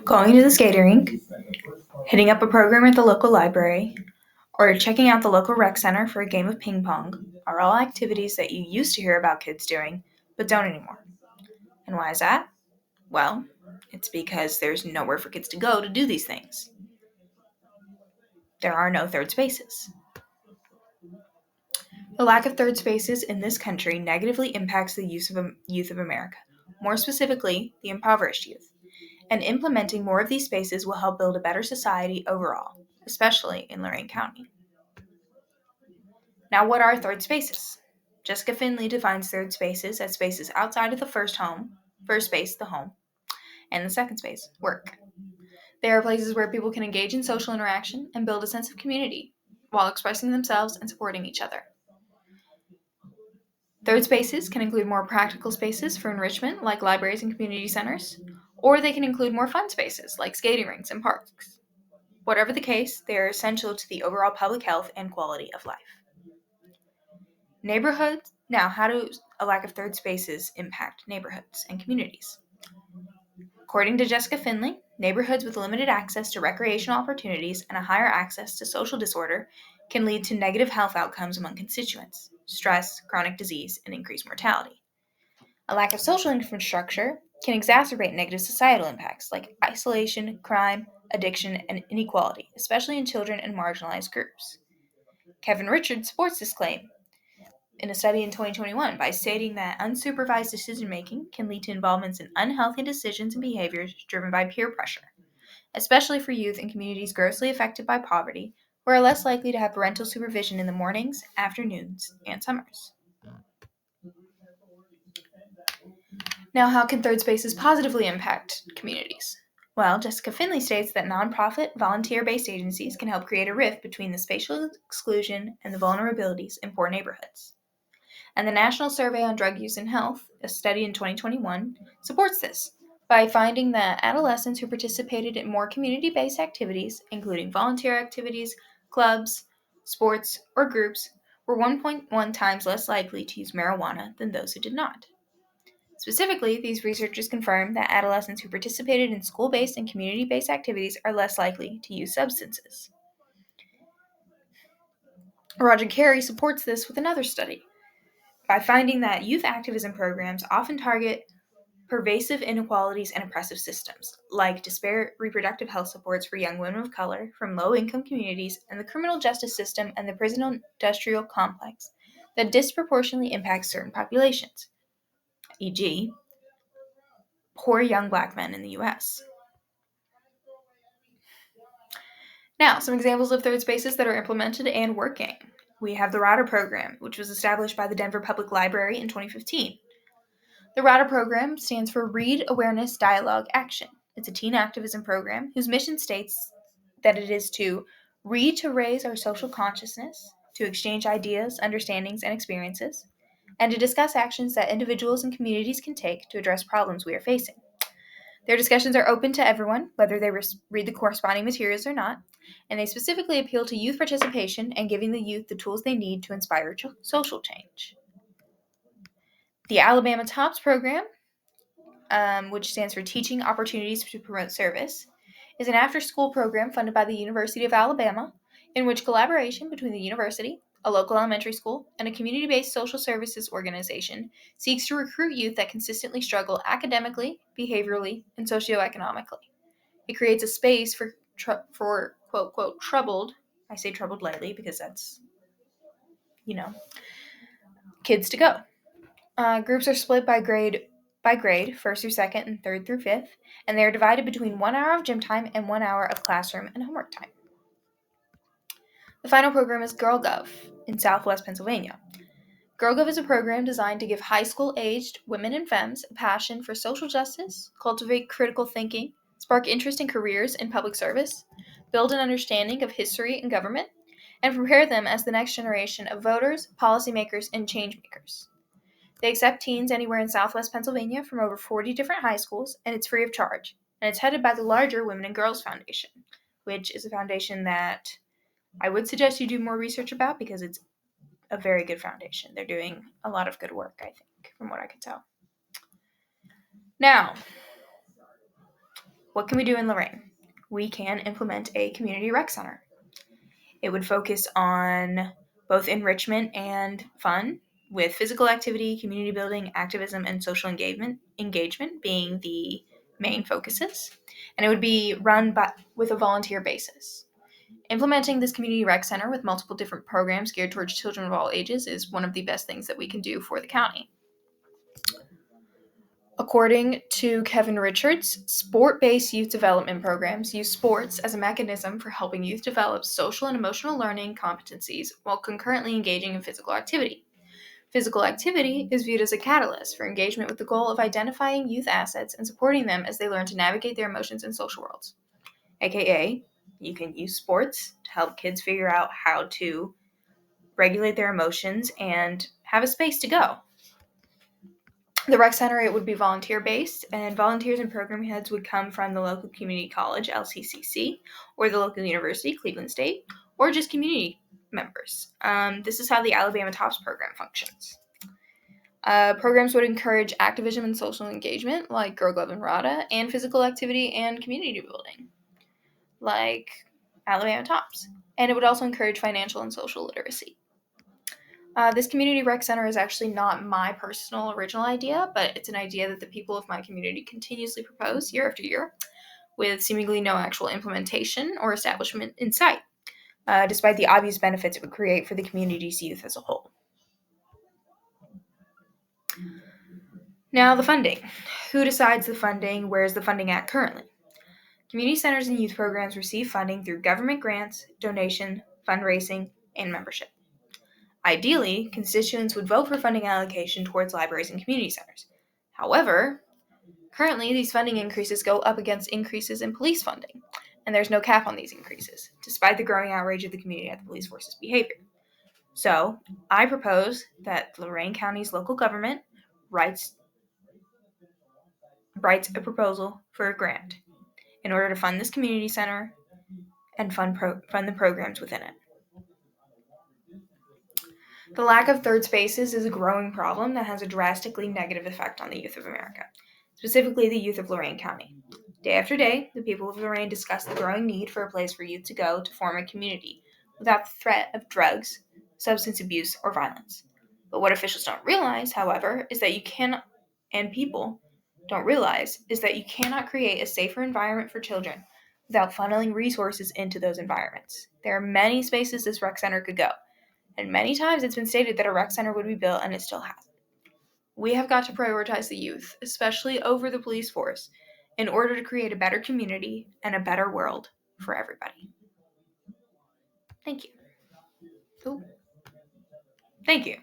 Going to the skating rink, hitting up a program at the local library, or checking out the local rec center for a game of ping pong are all activities that you used to hear about kids doing, but don't anymore. And why is that? Well, it's because there's nowhere for kids to go to do these things. There are no third spaces. The lack of third spaces in this country negatively impacts the youth of America, more specifically, the impoverished youth. And implementing more of these spaces will help build a better society overall, especially in Lorain County. Now, what are third spaces? Jessica Finley defines third spaces as spaces outside of the first space, the home, and the second space, work. They are places where people can engage in social interaction and build a sense of community while expressing themselves and supporting each other. Third spaces can include more practical spaces for enrichment, like libraries and community centers, or they can include more fun spaces, like skating rinks and parks. Whatever the case, they are essential to the overall public health and quality of life. Neighborhoods. Now, how does a lack of third spaces impact neighborhoods and communities? According to Jessica Finley, neighborhoods with limited access to recreational opportunities and a higher access to social disorder can lead to negative health outcomes among constituents, stress, chronic disease, and increased mortality. A lack of social infrastructure can exacerbate negative societal impacts like isolation, crime, addiction, and inequality, especially in children and marginalized groups. Kevin Richards supports this claim in a study in 2021 by stating that unsupervised decision making can lead to involvements in unhealthy decisions and behaviors driven by peer pressure, especially for youth in communities grossly affected by poverty, who are less likely to have parental supervision in the mornings, afternoons, and summers. Now, how can third spaces positively impact communities? Well, Jessica Finley states that nonprofit, volunteer based agencies can help create a rift between the spatial exclusion and the vulnerabilities in poor neighborhoods. And the National Survey on Drug Use and Health, a study in 2021, supports this by finding that adolescents who participated in more community based activities, including volunteer activities, clubs, sports, or groups, were 1.1 times less likely to use marijuana than those who did not. Specifically, these researchers confirmed that adolescents who participated in school based and community based activities are less likely to use substances. Roger Carey supports this with another study by finding that youth activism programs often target pervasive inequalities and oppressive systems, like disparate reproductive health supports for young women of color from low-income communities and the criminal justice system and the prison-industrial complex that disproportionately impacts certain populations, e.g., poor young black men in the U.S. Now, some examples of third spaces that are implemented and working. We have the RADA program, which was established by the Denver Public Library in 2015. The RADA program stands for Read Awareness Dialogue Action. It's a teen activism program whose mission states that it is to read to raise our social consciousness, to exchange ideas, understandings, and experiences, and to discuss actions that individuals and communities can take to address problems we are facing. Their discussions are open to everyone, whether they read the corresponding materials or not, and they specifically appeal to youth participation and giving the youth the tools they need to inspire social change. The Alabama TOPS program, which stands for Teaching Opportunities to Promote Service, is an after-school program funded by the University of Alabama in which collaboration between the university, a local elementary school, and a community-based social services organization seeks to recruit youth that consistently struggle academically, behaviorally, and socioeconomically. It creates a space for quote, troubled, I say troubled lightly because that's, kids to go. Groups are split by grade, first through second and third through fifth, and they are divided between 1 hour of gym time and 1 hour of classroom and homework time. The final program is GirlGov in Southwest Pennsylvania. GirlGov is a program designed to give high school-aged women and femmes a passion for social justice, cultivate critical thinking, spark interest in careers in public service, build an understanding of history and government, and prepare them as the next generation of voters, policymakers, and changemakers. They accept teens anywhere in Southwest Pennsylvania from over 40 different high schools, and it's free of charge. And it's headed by the larger Women and Girls Foundation, which is a foundation that I would suggest you do more research about because it's a very good foundation. They're doing a lot of good work, I think, from what I can tell. Now, What can we do in Lorain? We can implement a community rec center. It would focus on both enrichment and fun, with physical activity, community building, activism, and social engagement being the main focuses. And it would be run with a volunteer basis. Implementing this community rec center with multiple different programs geared towards children of all ages is one of the best things that we can do for the county. According to Kevin Richards, sport based youth development programs use sports as a mechanism for helping youth develop social and emotional learning competencies while concurrently engaging in physical activity. Physical activity is viewed as a catalyst for engagement with the goal of identifying youth assets and supporting them as they learn to navigate their emotions in social worlds. AKA, you can use sports to help kids figure out how to regulate their emotions and have a space to go. The rec center, it would be volunteer based, and volunteers and program heads would come from the local community college, LCCC, or the local university, Cleveland State, or just community members. This is how the Alabama Tops program functions. Programs would encourage activism and social engagement, like Girl Glove and RADA, and physical activity and community building, like Alabama Tops. And it would also encourage financial and social literacy. This community rec center is actually not my personal original idea, but it's an idea that the people of my community continuously propose year after year, with seemingly no actual implementation or establishment in sight, despite the obvious benefits it would create for the community's youth as a whole. Now, the funding. Who decides the funding? Where is the funding at currently? Community centers and youth programs receive funding through government grants, donation, fundraising, and membership. Ideally, constituents would vote for funding allocation towards libraries and community centers. However, currently these funding increases go up against increases in police funding, and there's no cap on these increases, despite the growing outrage of the community at the police force's behavior. So, I propose that Lorain County's local government writes a proposal for a grant in order to fund this community center and fund the programs within it. The lack of third spaces is a growing problem that has a drastically negative effect on the youth of America, specifically the youth of Lorain County. Day after day, the people of Lorain discuss the growing need for a place for youth to go to form a community without the threat of drugs, substance abuse, or violence. But what officials don't realize, however, is that people don't realize, is that you cannot create a safer environment for children without funneling resources into those environments. There are many spaces this rec center could go, and many times it's been stated that a rec center would be built, and it still hasn't. We have got to prioritize the youth, especially over the police force, in order to create a better community and a better world for everybody. Thank you. Ooh. Thank you.